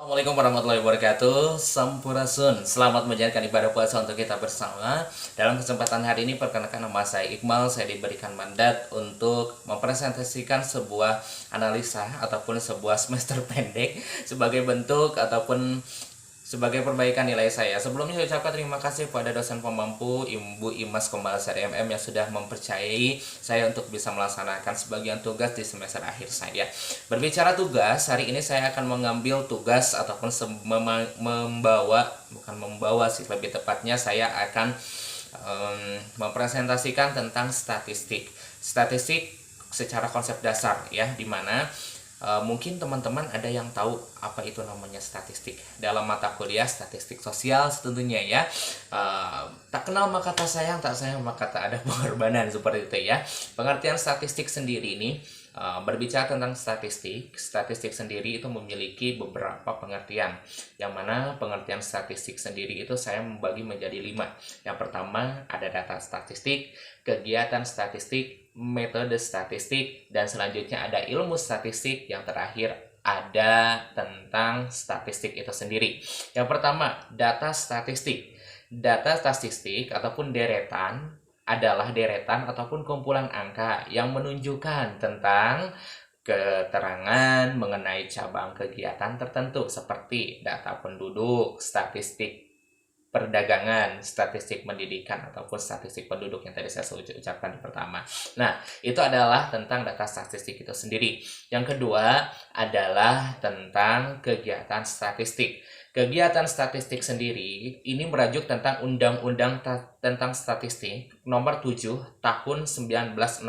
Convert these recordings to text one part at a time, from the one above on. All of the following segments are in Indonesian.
Assalamualaikum warahmatullahi wabarakatuh. Sampurasun. Selamat menjalankan ibadah puasa untuk kita bersama. Dalam kesempatan hari ini, perkenalkan nama saya Iqmal. Saya diberikan mandat untuk mempresentasikan sebuah analisa ataupun sebuah semester pendek sebagai bentuk ataupun sebagai perbaikan nilai saya. Sebelumnya saya ucapkan terima kasih kepada dosen pemampu Ibu Imas Kombalsari MM yang sudah mempercayai saya untuk bisa melaksanakan sebagian tugas di semester akhir saya. Berbicara tugas, hari ini saya akan mengambil tugas ataupun membawa sih, lebih tepatnya saya akan mempresentasikan tentang statistik. Statistik secara konsep dasar ya, dimana mungkin teman-teman ada yang tahu apa itu namanya statistik dalam mata kuliah statistik sosial tentunya ya. Tak kenal maka tak sayang, tak sayang maka tak ada pengorbanan, seperti itu ya. Pengertian statistik sendiri ini, berbicara tentang statistik sendiri itu memiliki beberapa pengertian, yang mana pengertian statistik sendiri itu saya membagi menjadi 5. Yang pertama ada data statistik, kegiatan statistik, metode statistik, dan selanjutnya ada ilmu statistik, yang terakhir ada tentang statistik itu sendiri. Yang pertama, data statistik. Data statistik ataupun deretan adalah deretan ataupun kumpulan angka yang menunjukkan tentang keterangan mengenai cabang kegiatan tertentu seperti data penduduk, statistik perdagangan, statistik pendidikan, ataupun statistik penduduk yang tadi saya ucapkan di pertama. Nah, itu adalah tentang data statistik itu sendiri. Yang kedua adalah tentang kegiatan statistik. Kegiatan statistik sendiri ini merujuk tentang Undang-Undang tentang Statistik nomor 7 tahun 1960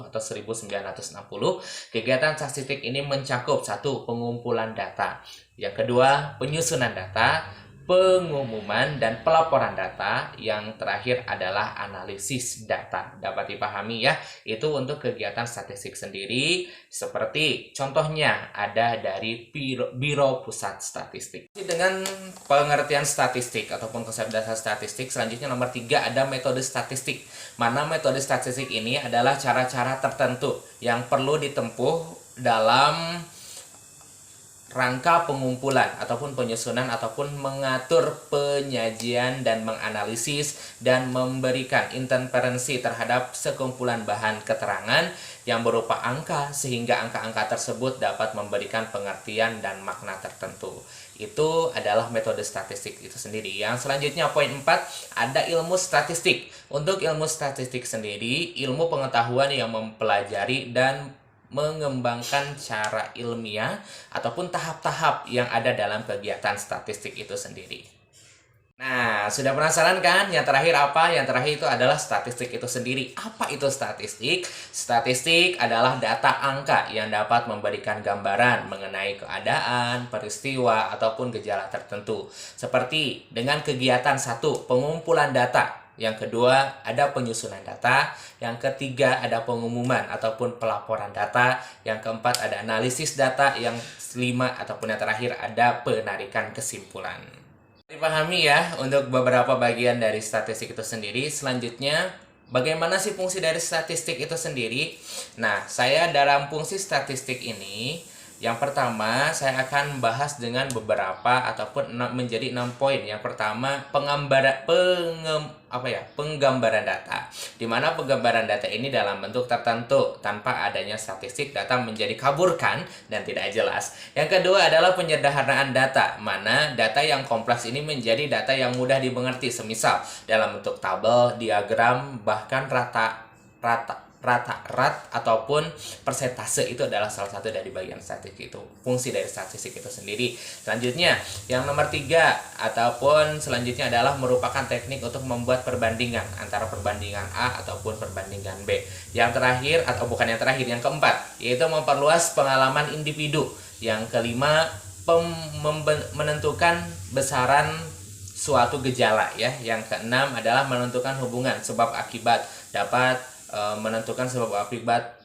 atau 1960. Kegiatan statistik ini mencakup satu, pengumpulan data. Yang kedua, penyusunan data, pengumuman dan pelaporan data. Yang terakhir adalah analisis data. Dapat dipahami ya, itu untuk kegiatan statistik sendiri. Seperti contohnya ada dari Biro Pusat Statistik. Dengan pengertian statistik ataupun konsep dasar statistik, selanjutnya nomor 3 ada metode statistik. Mana metode statistik ini adalah cara-cara tertentu yang perlu ditempuh dalam rangka pengumpulan ataupun penyusunan ataupun mengatur penyajian dan menganalisis dan memberikan interferensi terhadap sekumpulan bahan keterangan yang berupa angka, sehingga angka-angka tersebut dapat memberikan pengertian dan makna tertentu. Itu adalah metode statistik itu sendiri. Yang selanjutnya poin 4 ada ilmu statistik. Untuk ilmu statistik sendiri, ilmu pengetahuan yang mempelajari dan mengembangkan cara ilmiah ataupun tahap-tahap yang ada dalam kegiatan statistik itu sendiri. Nah, sudah penasaran kan? Yang terakhir apa? Yang terakhir itu adalah statistik itu sendiri. Apa itu statistik? Statistik adalah data angka yang dapat memberikan gambaran mengenai keadaan, peristiwa, ataupun gejala tertentu. Seperti dengan kegiatan 1, pengumpulan data. Yang kedua, ada penyusunan data. Yang ketiga, ada pengumuman ataupun pelaporan data. Yang keempat, ada analisis data. Yang kelima ataupun yang terakhir, ada penarikan kesimpulan. Dipahami ya untuk beberapa bagian dari statistik itu sendiri. Selanjutnya, bagaimana sih fungsi dari statistik itu sendiri? Nah, saya dalam fungsi statistik ini, yang pertama, saya akan membahas dengan beberapa ataupun menjadi 6 poin. Yang pertama, penggambaran data. Di mana penggambaran data ini dalam bentuk tertentu, tanpa adanya statistik data menjadi kaburkan dan tidak jelas. Yang kedua adalah penyederhanaan data, mana data yang kompleks ini menjadi data yang mudah dimengerti, semisal dalam bentuk tabel, diagram, bahkan rata ataupun persentase. Itu adalah salah satu dari bagian statistik itu, fungsi dari statistik itu sendiri. Selanjutnya, yang nomor 3 ataupun selanjutnya adalah merupakan teknik untuk membuat perbandingan antara perbandingan A ataupun perbandingan B. Yang terakhir, atau bukan yang terakhir, yang keempat, yaitu memperluas pengalaman individu. Yang kelima, menentukan besaran suatu gejala ya. Yang keenam adalah menentukan hubungan sebab akibat, dapat menentukan sebab akibat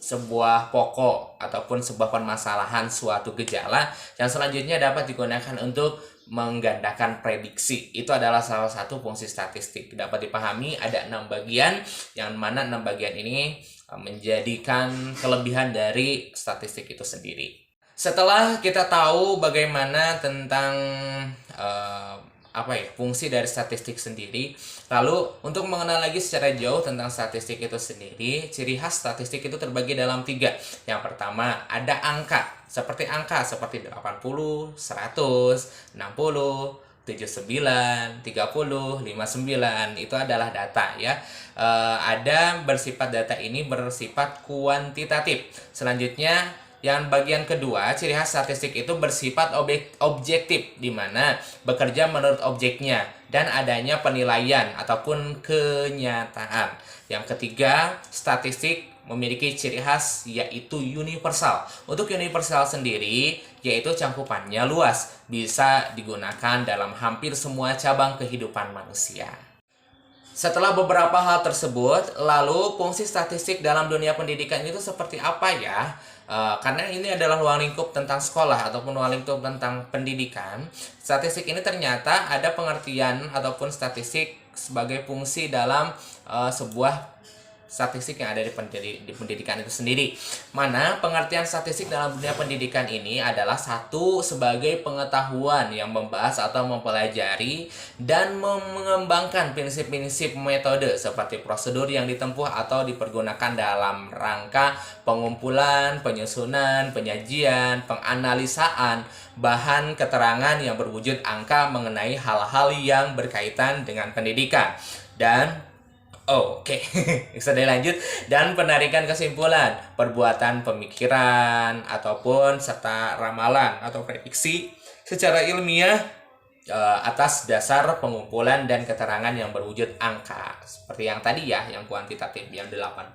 sebuah pokok ataupun sebuah permasalahan suatu gejala. Yang selanjutnya dapat digunakan untuk menggandakan prediksi. Itu adalah salah satu fungsi statistik. Dapat dipahami ada 6 bagian, yang mana 6 bagian ini menjadikan kelebihan dari statistik itu sendiri. Setelah kita tahu bagaimana tentang fungsi dari statistik sendiri, lalu untuk mengenal lagi secara jauh tentang statistik itu sendiri, ciri khas statistik itu terbagi dalam 3. Yang pertama ada angka seperti 80, 100, 60, 79, 30, 59. Itu adalah data ya. Data ini bersifat kuantitatif. Selanjutnya yang bagian kedua, ciri khas statistik itu bersifat objektif, di mana bekerja menurut objeknya dan adanya penilaian ataupun kenyataan. Yang ketiga, statistik memiliki ciri khas yaitu universal. Untuk universal sendiri, yaitu cangkupannya luas, bisa digunakan dalam hampir semua cabang kehidupan manusia. Setelah beberapa hal tersebut, lalu fungsi statistik dalam dunia pendidikan itu seperti apa ya? Karena ini adalah ruang lingkup tentang sekolah ataupun ruang lingkup tentang pendidikan. Statistik ini ternyata ada pengertian ataupun statistik sebagai fungsi dalam sebuah statistik yang ada di pendidikan itu sendiri. Mana pengertian statistik dalam dunia pendidikan ini adalah satu, sebagai pengetahuan yang membahas atau mempelajari dan mengembangkan prinsip-prinsip metode seperti prosedur yang ditempuh atau dipergunakan dalam rangka pengumpulan, penyusunan, penyajian, penganalisaan bahan keterangan yang berwujud angka mengenai hal-hal yang berkaitan dengan pendidikan. Dan Oke, bisa dilanjut. Dan penarikan kesimpulan, perbuatan pemikiran, ataupun serta ramalan atau prediksi secara ilmiah atas dasar pengumpulan dan keterangan yang berwujud angka. Seperti yang tadi ya, yang kuantitatif, yang 80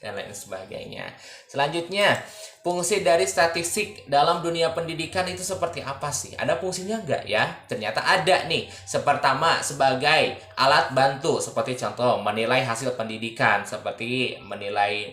dan lain sebagainya. Selanjutnya, fungsi dari statistik dalam dunia pendidikan itu seperti apa sih? Ada fungsinya nggak ya? Ternyata ada nih. Pertama, sebagai alat bantu, seperti contoh menilai hasil pendidikan, seperti menilai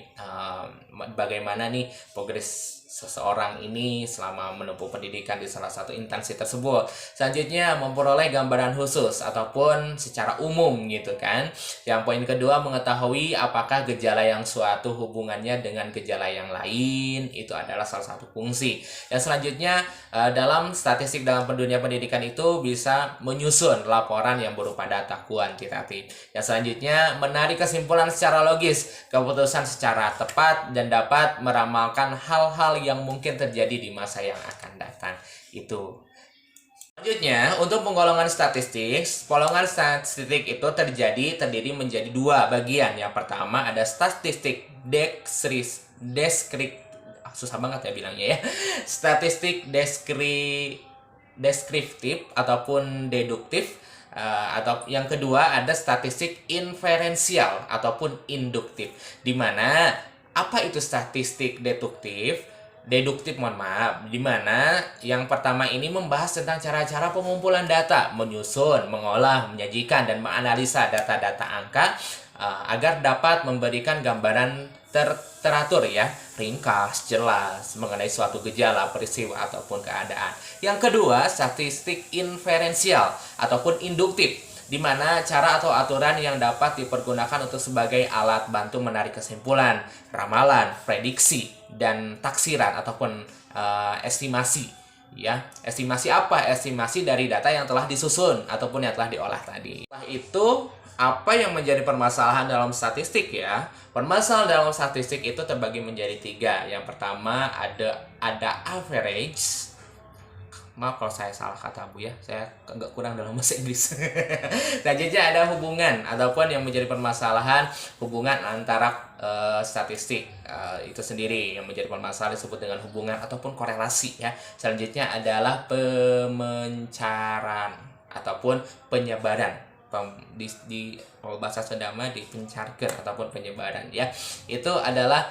bagaimana nih progres seseorang ini selama menempuh pendidikan di salah satu instansi tersebut. Selanjutnya, memperoleh gambaran khusus ataupun secara umum gitu kan. Yang poin kedua, mengetahui apakah gejala yang suatu hubungannya dengan gejala yang lain, itu adalah salah satu fungsi. Yang selanjutnya, dalam statistik dalam dunia pendidikan itu bisa menyusun laporan yang berupa data kuantitatif. Yang selanjutnya, menarik kesimpulan secara logis, keputusan secara tepat, dan dapat meramalkan hal-hal yang mungkin terjadi di masa yang akan datang. Itu. Selanjutnya, untuk penggolongan statistik itu terdiri menjadi 2 bagian. Yang pertama ada statistik susah banget ya bilangnya ya. Statistik deskriptif ataupun deduktif. Atau yang kedua ada statistik inferensial ataupun induktif. Di mana apa itu statistik deduktif, di mana yang pertama ini membahas tentang cara-cara pengumpulan data, menyusun, mengolah, menyajikan, dan menganalisa data-data angka agar dapat memberikan gambaran teratur ya, ringkas, jelas mengenai suatu gejala, peristiwa, ataupun keadaan. Yang kedua, statistik inferensial ataupun induktif, di mana cara atau aturan yang dapat dipergunakan untuk sebagai alat bantu menarik kesimpulan, ramalan, prediksi, dan taksiran ataupun estimasi. Ya, estimasi apa? Estimasi dari data yang telah disusun ataupun yang telah diolah tadi. Setelah itu, apa yang menjadi permasalahan dalam statistik ya? Permasalahan dalam statistik itu terbagi menjadi 3. Yang pertama ada average. Maaf kalau saya salah kata Bu ya, saya agak kurang dalam bahasa Inggris. Selanjutnya ada hubungan ataupun yang menjadi permasalahan hubungan antara statistik itu sendiri yang menjadi permasalahan disebut dengan hubungan ataupun korelasi ya. Selanjutnya adalah pemencaran ataupun penyebaran. Di bahasa Sunda dipencarkan ataupun penyebaran ya. Itu adalah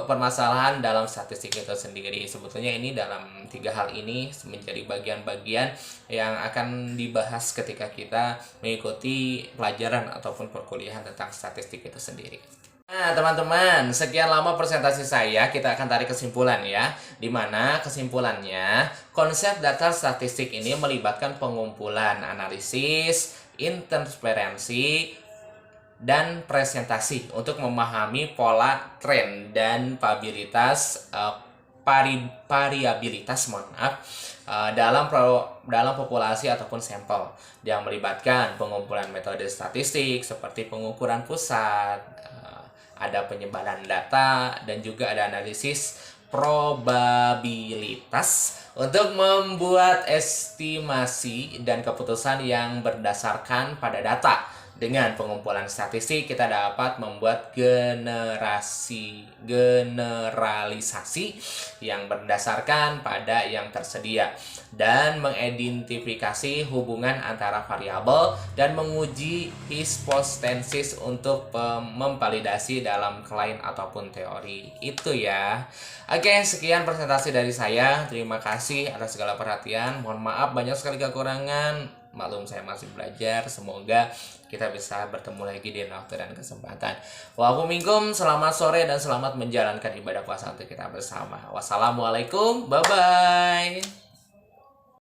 permasalahan dalam statistik itu sendiri. Sebetulnya ini dalam 3 hal ini menjadi bagian-bagian yang akan dibahas ketika kita mengikuti pelajaran ataupun perkuliahan tentang statistik itu sendiri. Nah teman-teman, sekian lama presentasi saya, kita akan tarik kesimpulan ya. Dimana kesimpulannya, konsep data statistik ini melibatkan pengumpulan, analisis, interferensi, dan presentasi untuk memahami pola, tren, dan probabilitas variabilitas, dalam populasi ataupun sampel yang melibatkan pengumpulan metode statistik seperti pengukuran pusat, ada penyebaran data, dan juga ada analisis probabilitas untuk membuat estimasi dan keputusan yang berdasarkan pada data. Dengan pengumpulan statistik kita dapat membuat generalisasi yang berdasarkan pada yang tersedia dan mengidentifikasi hubungan antara variabel dan menguji hipotesis untuk memvalidasi dalam klaim ataupun teori. Itu ya. Oke, sekian presentasi dari saya. Terima kasih atas segala perhatian. Mohon maaf banyak sekali kekurangan. Maklum saya masih belajar. Semoga kita bisa bertemu lagi di waktu dan kesempatan. Waalaikumsalam, selamat sore dan selamat menjalankan ibadah puasa untuk kita bersama. Wassalamualaikum, bye-bye.